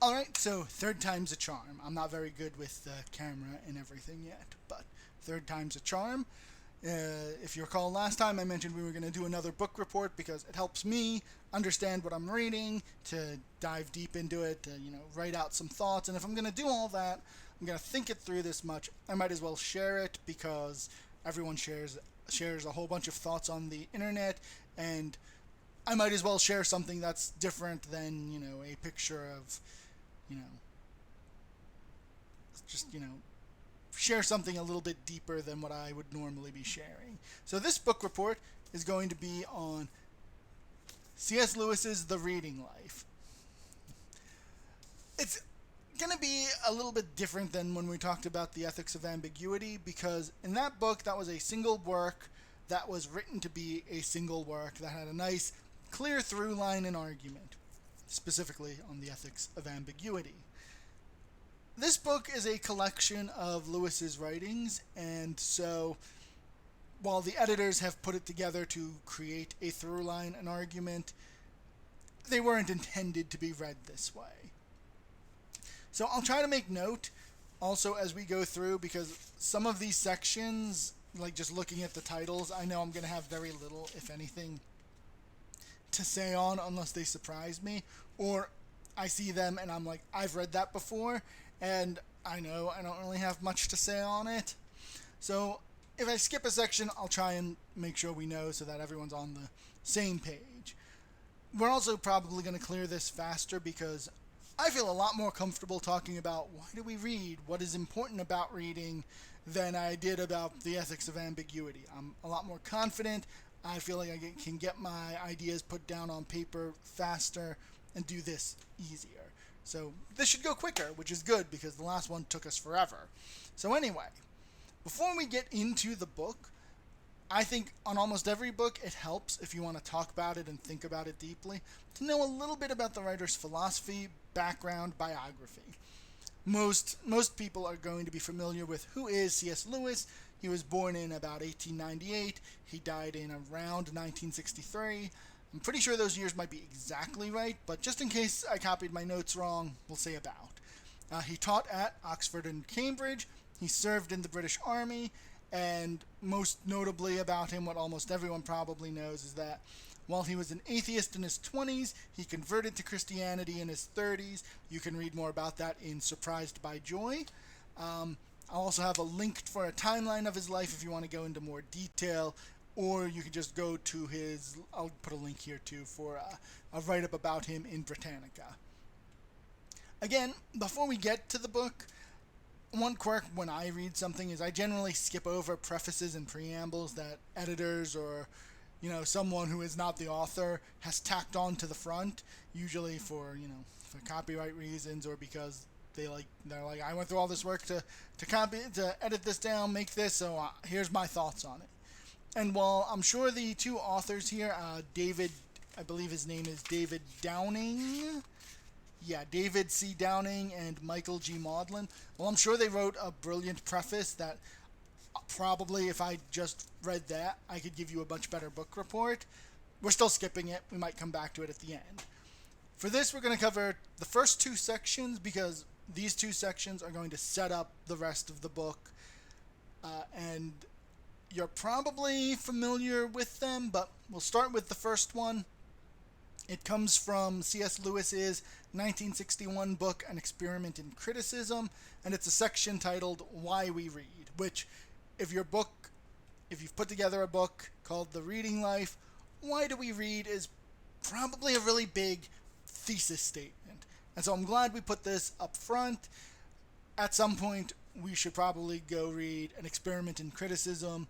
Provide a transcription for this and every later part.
Alright, so third time's a charm. I'm not very good with the camera and everything yet, but third time's a charm. If you recall, last time I mentioned we were going to do another book report because it helps me understand what I'm reading, to dive deep into it, to, write out some thoughts. And if I'm going to do all that, I'm going to think it through this much. I might as well share it because everyone shares a whole bunch of thoughts on the internet, and I might as well share something that's different than, a picture of, you know, just, share something a little bit deeper than what I would normally be sharing. So this book report is going to be on C.S. Lewis's The Reading Life. It's going to be a little bit different than when we talked about The Ethics of Ambiguity, because in that book, that was a single work that was written to be a single work that had a nice, clear through line and argument, specifically on the ethics of ambiguity. This book is a collection of Lewis's writings, and so while the editors have put it together to create a through line and argument, they weren't intended to be read this way. So I'll try to make note also as we go through, because some of these sections, like just looking at the titles, I know I'm going to have very little, if anything, to say on unless they surprise me, or I see them and I'm like, I've read that before, and I know I don't really have much to say on it. So if I skip a section, I'll try and make sure we know so that everyone's on the same page. We're also probably going to clear this faster because I feel a lot more comfortable talking about why do we read, what is important about reading, than I did about the ethics of ambiguity. I'm a lot more confident. I feel like I can get my ideas put down on paper faster and do this easier. So this should go quicker, which is good because the last one took us forever. So anyway, before we get into the book, I think on almost every book it helps, if you want to talk about it and think about it deeply, to know a little bit about the writer's philosophy, background, biography. Most people are going to be familiar with who is C.S. Lewis. He was born in about 1898. He died in around 1963. I'm pretty sure those years might be exactly right, but just in case I copied my notes wrong, we'll say about. He taught at Oxford and Cambridge. He served in the British Army, and most notably about him, what almost everyone probably knows, is that while he was an atheist in his 20s, he converted to Christianity in his 30s. You can read more about that in Surprised by Joy. I'll also have a link for a timeline of his life if you want to go into more detail, or you can just go to his, I'll put a link here too, for a write-up about him in Britannica. Again, before we get to the book, one quirk when I read something is I generally skip over prefaces and preambles that editors or someone who is not the author has tacked on to the front, usually for copyright reasons, or because they're like, I went through all this work to edit this down, make this, so here's my thoughts on it. And while I'm sure the two authors here, David, I believe his name is David Downing, David C. Downing and Michael G. Maudlin, well, I'm sure they wrote a brilliant preface that probably if I just read that, I could give you a much better book report. We're still skipping it. We might come back to it at the end. For this, we're going to cover the first two sections because these two sections are going to set up the rest of the book. And you're probably familiar with them, but we'll start with the first one. It comes from C.S. Lewis's 1961 book, An Experiment in Criticism, and it's a section titled Why We Read, which if you've put together a book called The Reading Life, why do we read is probably a really big thesis statement. And so I'm glad we put this up front. At some point, we should probably go read An Experiment in Criticism.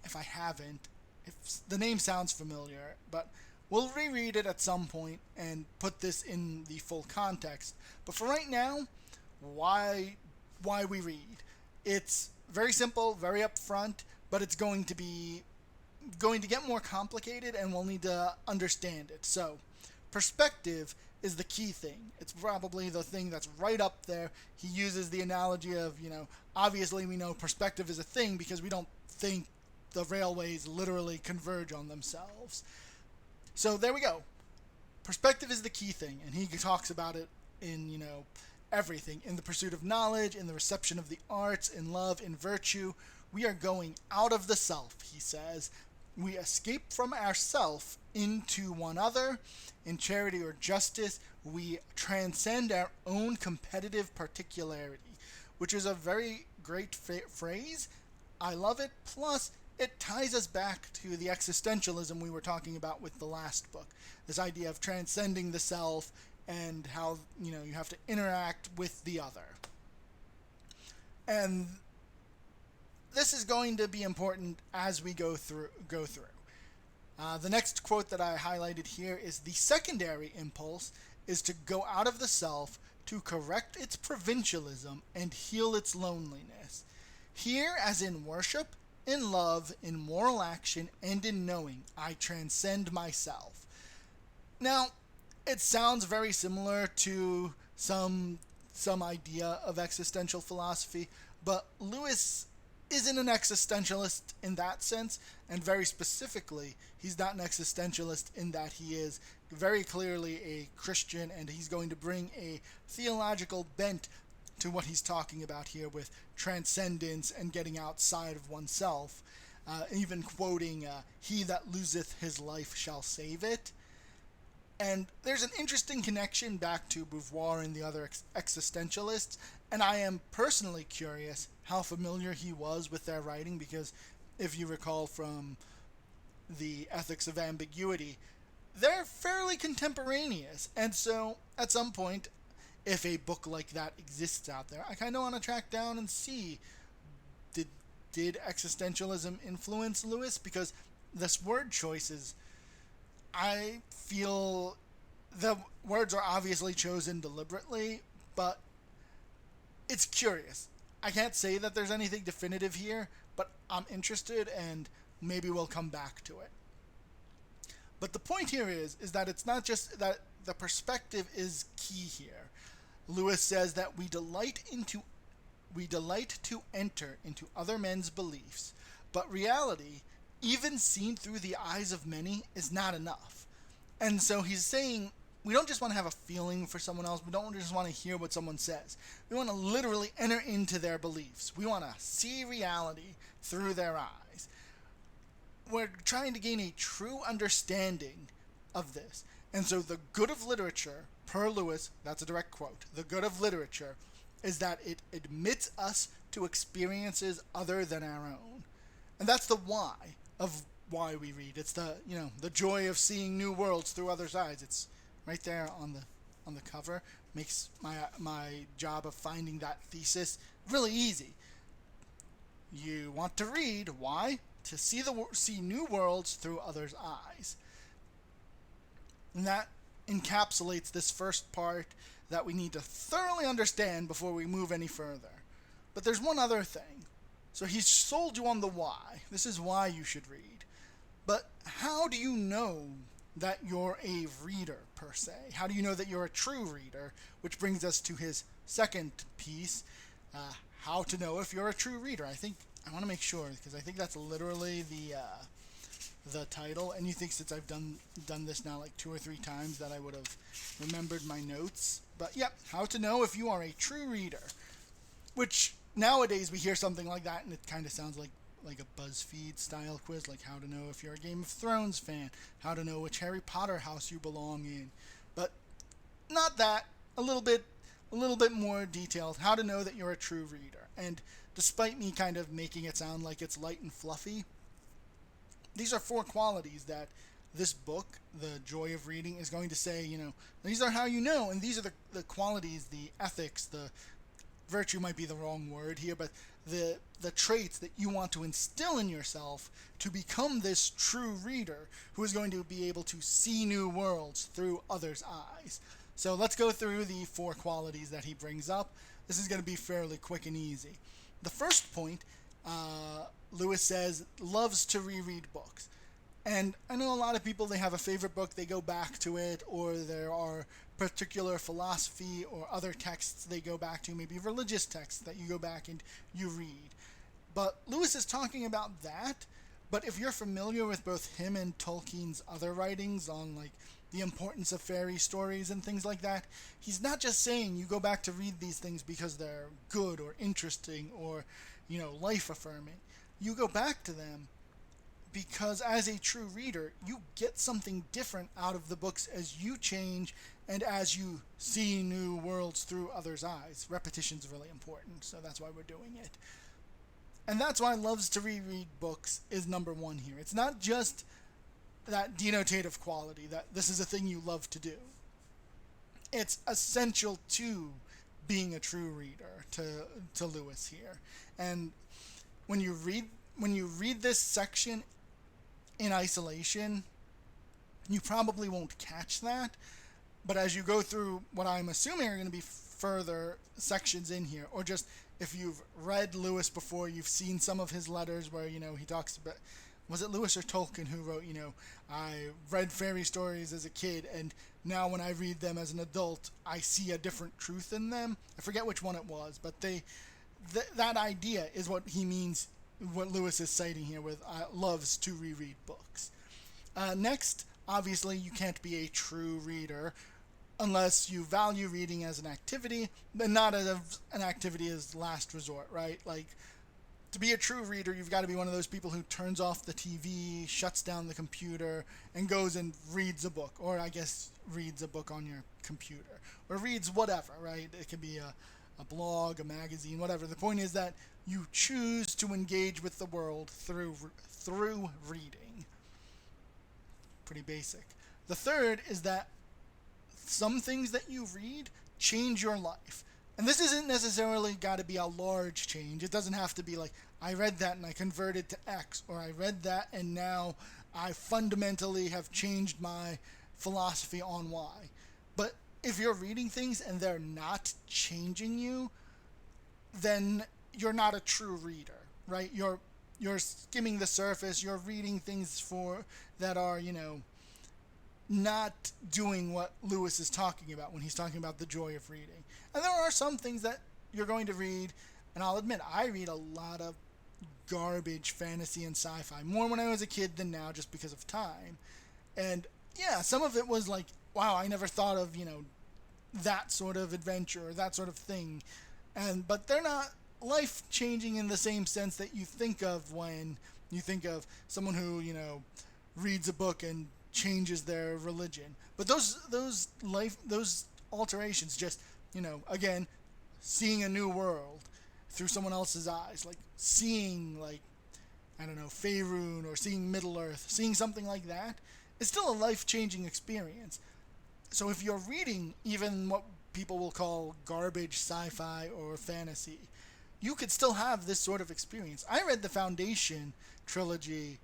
If I haven't, if the name sounds familiar, but we'll reread it at some point and put this in the full context. But for right now, why we read? It's very simple, very upfront, but it's going to get more complicated, and we'll need to understand it. So, perspective is the key thing. It's probably the thing that's right up there. He uses the analogy of, obviously we know perspective is a thing because we don't think the railways literally converge on themselves. So there we go. Perspective is the key thing, and he talks about it in, everything. In the pursuit of knowledge, in the reception of the arts, in love, in virtue. We are going out of the self, he says. We escape from ourself into one other. In charity or justice, we transcend our own competitive particularity, which is a very great phrase. I love it. Plus, it ties us back to the existentialism we were talking about with the last book. This idea of transcending the self and how, you have to interact with the other. And this is going to be important as we go through. The next quote that I highlighted here is, the secondary impulse is to go out of the self to correct its provincialism and heal its loneliness. Here, as in worship, in love, in moral action, and in knowing, I transcend myself. Now, it sounds very similar to some idea of existential philosophy, but Lewis isn't an existentialist in that sense, and very specifically, he's not an existentialist in that he is very clearly a Christian, and he's going to bring a theological bent to what he's talking about here with transcendence and getting outside of oneself, even quoting, he that loseth his life shall save it. And there's an interesting connection back to Beauvoir and the other existentialists, and I am personally curious how familiar he was with their writing, because if you recall from the Ethics of Ambiguity, they're fairly contemporaneous, and so at some point, if a book like that exists out there, I kind of want to track down and see, did existentialism influence Lewis? Because this word choice is, I feel the words are obviously chosen deliberately, but it's curious. I can't say that there's anything definitive here, but I'm interested, and maybe we'll come back to it. But the point here is that it's not just that the perspective is key here. Lewis says that we delight to enter into other men's beliefs, but reality, even seen through the eyes of many, is not enough. And so he's saying we don't just want to have a feeling for someone else. We don't just want to hear what someone says. We want to literally enter into their beliefs. We want to see reality through their eyes. We're trying to gain a true understanding of this. And so the good of literature, per Lewis, that's a direct quote, the good of literature is that it admits us to experiences other than our own. And that's the why of why we read. It's the joy of seeing new worlds through others' eyes. It's right there on the cover. Makes my job of finding that thesis really easy. You want to read. Why? To see new worlds through others' eyes. And that encapsulates this first part that we need to thoroughly understand before we move any further. But there's one other thing. So he's sold you on the why. This is why you should read. But how do you know that you're a reader, per se? How do you know that you're a true reader? Which brings us to his second piece, how to know if you're a true reader. I want to make sure, because I think that's literally the title. And you think since I've done this now like 2 or 3 times that I would have remembered my notes. But yeah, how to know if you are a true reader. Which nowadays we hear something like that and it kind of sounds like a BuzzFeed style quiz, like how to know if you're a Game of Thrones fan, how to know which Harry Potter house you belong in. But not that, a little bit more detailed, how to know that you're a true reader. And despite me kind of making it sound like it's light and fluffy, these are 4 qualities that this book, The Joy of Reading, is going to say, these are how you know, and these are the qualities, the ethics, the virtue might be the wrong word here, but the traits that you want to instill in yourself to become this true reader who is going to be able to see new worlds through others' eyes. So let's go through the 4 qualities that he brings up. This is going to be fairly quick and easy. The first point, Lewis says, loves to reread books. And I know a lot of people, they have a favorite book, they go back to it, or there are particular philosophy or other texts they go back to, maybe religious texts that you go back and you read. But Lewis is talking about that, but if you're familiar with both him and Tolkien's other writings on the importance of fairy stories and things like that, he's not just saying you go back to read these things because they're good or interesting or, life affirming. You go back to them because as a true reader, you get something different out of the books as you change and as you see new worlds through others' eyes. Repetition's really important, so that's why we're doing it. And that's why Loves to Reread Books is number one here. It's not just that denotative quality, that this is a thing you love to do. It's essential to being a true reader to Lewis here. And when you read this section in isolation, you probably won't catch that. But as you go through what I'm assuming are going to be further sections in here, or just if you've read Lewis before, you've seen some of his letters where, he talks about, was it Lewis or Tolkien who wrote, I read fairy stories as a kid, and now when I read them as an adult, I see a different truth in them. I forget which one it was, but that idea is what he means, what Lewis is citing here with loves to reread books. Next, obviously, you can't be a true reader unless you value reading as an activity, but not as an activity as last resort, right? Like, to be a true reader, you've got to be one of those people who turns off the TV, shuts down the computer, and goes and reads a book, or I guess reads a book on your computer, or reads whatever, right? It could be a blog, a magazine, whatever. The point is that you choose to engage with the world through reading. Pretty basic. The third is that some things that you read change your life. And this isn't necessarily got to be a large change. It doesn't have to be like, I read that and I converted to X, or I read that and now I fundamentally have changed my philosophy on Y. But if you're reading things and they're not changing you, then you're not a true reader, right? You're skimming the surface. You're reading things that are, not doing what Lewis is talking about when he's talking about the joy of reading. And there are some things that you're going to read, and I'll admit, I read a lot of garbage fantasy and sci-fi, more when I was a kid than now, just because of time. And yeah, some of it was like, wow, I never thought of, that sort of adventure or that sort of thing. But they're not life-changing in the same sense that you think of when you think of someone who, reads a book and changes their religion. But those alterations, just, again, seeing a new world through someone else's eyes, like seeing, Faerun, or seeing Middle-earth, seeing something like that, is still a life-changing experience. So if you're reading even what people will call garbage sci-fi or fantasy, you could still have this sort of experience. I read the Foundation trilogy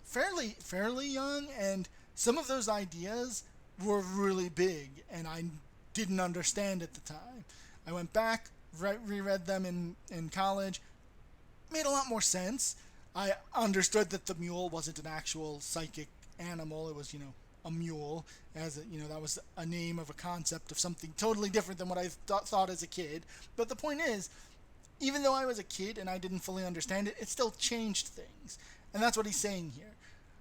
fairly young, and some of those ideas were really big, and I didn't understand at the time. I went back, reread them in college, made a lot more sense. I understood that the mule wasn't an actual psychic animal. It was, a mule, that was a name of a concept of something totally different than what I thought as a kid. But the point is, even though I was a kid and I didn't fully understand it, it still changed things. And that's what he's saying here.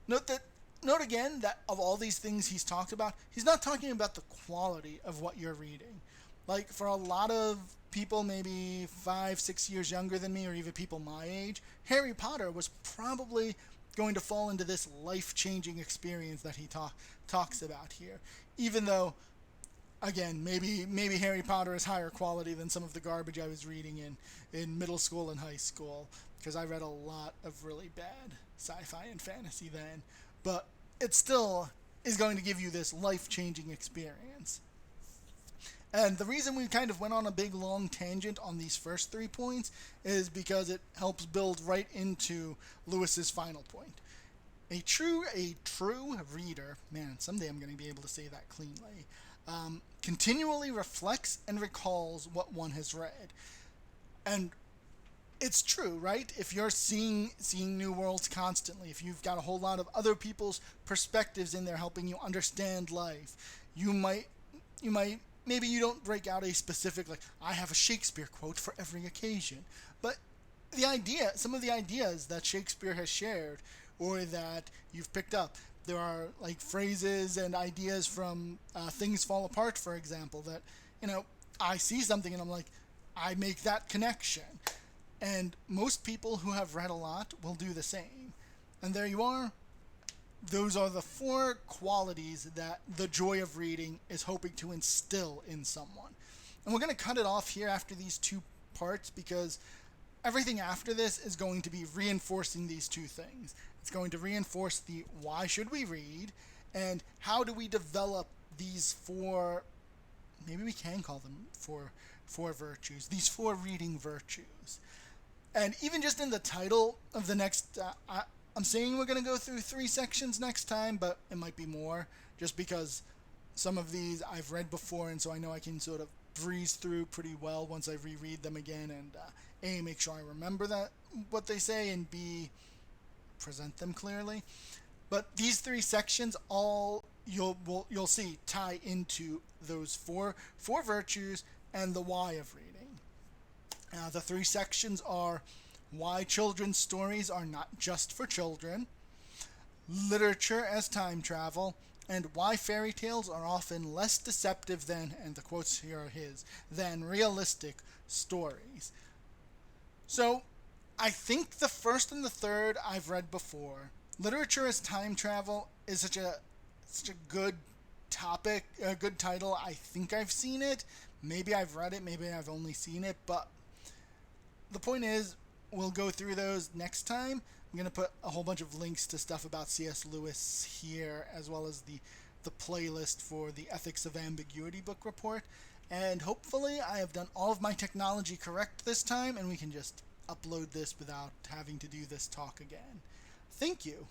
Note again that of all these things he's talked about, he's not talking about the quality of what you're reading. Like, for a lot of people maybe 5-6 years younger than me, or even people my age, Harry Potter was probably going to fall into this life-changing experience that he talks about here. Even though, again, maybe Harry Potter is higher quality than some of the garbage I was reading in middle school and high school, because I read a lot of really bad sci-fi and fantasy then. But it still is going to give you this life-changing experience. And the reason we kind of went on a big long tangent on these first 3 points is because it helps build right into Lewis's final point. A true reader, man, someday I'm going to be able to say that cleanly, continually reflects and recalls what one has read. And it's true, right? If you're seeing new worlds constantly, if you've got a whole lot of other people's perspectives in there helping you understand life, maybe you don't break out a specific, like, I have a Shakespeare quote for every occasion. But some of the ideas that Shakespeare has shared, or that you've picked up, There are like phrases and ideas from Things Fall Apart, for example, that, I see something and I'm like, I make that connection. And most people who have read a lot will do the same. And there you are. Those are the 4 qualities that the joy of reading is hoping to instill in someone. And we're going to cut it off here after these 2 parts, because everything after this is going to be reinforcing these 2 things. It's going to reinforce the why should we read, and how do we develop these 4, maybe we can call them 4 virtues, these 4 reading virtues. And even just in the title of the next, I'm saying we're going to go through 3 sections next time, but it might be more, just because some of these I've read before, and so I know I can sort of breeze through pretty well once I reread them again, and A, make sure I remember what they say, and B, present them clearly. But these 3 sections all you'll see tie into those 4 virtues and the why of reading. The 3 sections are why children's stories are not just for children, literature as time travel, and why fairy tales are often less deceptive than, and the quotes here are his, than realistic stories. So, I think the first and the third I've read before. Literature as time travel is such a good topic, a good title. I think I've seen it. Maybe I've read it, maybe I've only seen it, but the point is, we'll go through those next time. I'm going to put a whole bunch of links to stuff about C.S. Lewis here, as well as the playlist for the Ethics of Ambiguity book report. And hopefully I have done all of my technology correct this time, and we can just upload this without having to do this talk again. Thank you.